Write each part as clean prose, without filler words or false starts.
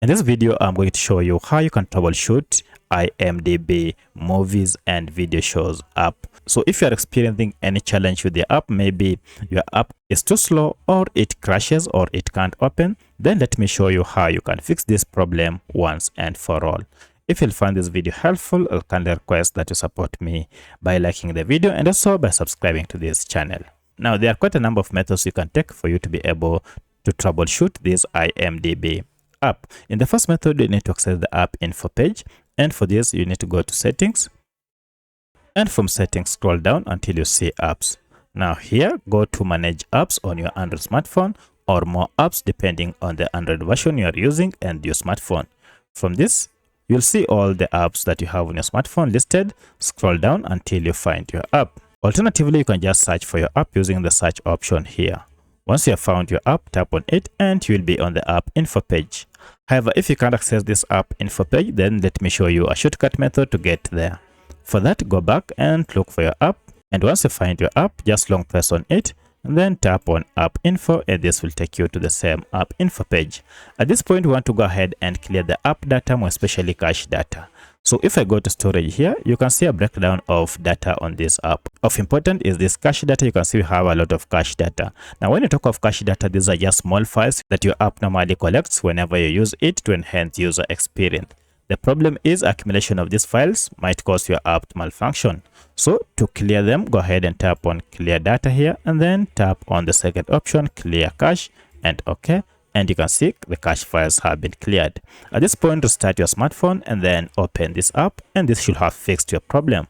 In this video, I'm going to show you how you can troubleshoot IMDb Movies and Video Shows app. So if you are experiencing any challenge with the app, maybe your app is too slow or it crashes or it can't open, then let me show you how you can fix this problem once and for all. If you find this video helpful, I'll kindly request that you support me by liking the video and also by subscribing to this channel. Now, there are quite a number of methods you can take for you to be able to troubleshoot this IMDb app. In the first method, you need to access the app info page, and for this you need to go to settings, and from settings scroll down until you see apps. Now here, go to manage apps on your Android smartphone or more apps depending on the Android version you are using and your smartphone. From this, you'll see all the apps that you have on your smartphone listed. Scroll down until you find your app. Alternatively, you can just search for your app using the search option here. Once you have found your app, tap on it and you will be on the app info page. However, if you can't access this app info page, then let me show you a shortcut method to get there. For that, go back and look for your app, and once you find your app, just long press on it and then tap on app info, and this will take you to the same app info page. At this point, we want to go ahead and clear the app data, more especially cache data. So if I go to storage here, you can see a breakdown of data on this app. Of importance is this cache data. You can see we have a lot of cache data. Now, when you talk of cache data, these are just small files that your app normally collects whenever you use it to enhance user experience. The problem is accumulation of these files might cause your app to malfunction. So to clear them, go ahead and tap on clear data here and then tap on the second option, clear cache, and OK. And you can see the cache files have been cleared. At this point, restart your smartphone and then open this app, and this should have fixed your problem.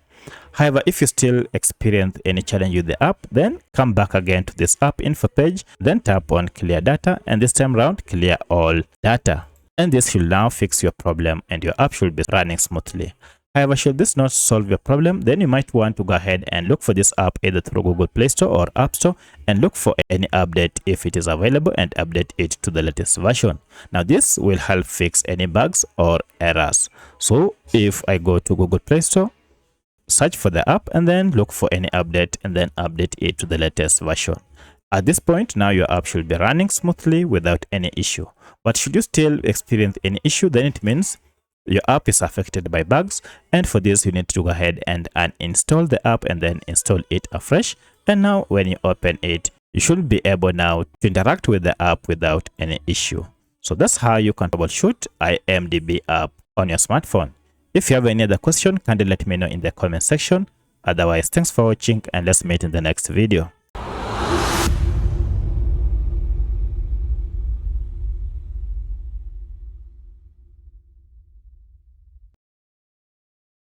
However, if you still experience any challenge with the app, then come back again to this app info page, then tap on clear data, and this time around clear all data. And this should now fix your problem and your app should be running smoothly. However, should this not solve your problem, then you might want to go ahead and look for this app either through Google Play Store or App Store and look for any update if it is available and update it to the latest version. Now, this will help fix any bugs or errors. So if I go to Google Play Store, search for the app and then look for any update and then update it to the latest version. At this point, now your app should be running smoothly without any issue. But should you still experience any issue, then it means your app is affected by bugs, and for this you need to go ahead and uninstall the app and then install it afresh. And now when you open it, you should be able now to interact with the app without any issue. So that's how you can troubleshoot IMDb app on your smartphone. If you have any other question, kindly let me know in the comment section. Otherwise, thanks for watching and let's meet in the next video.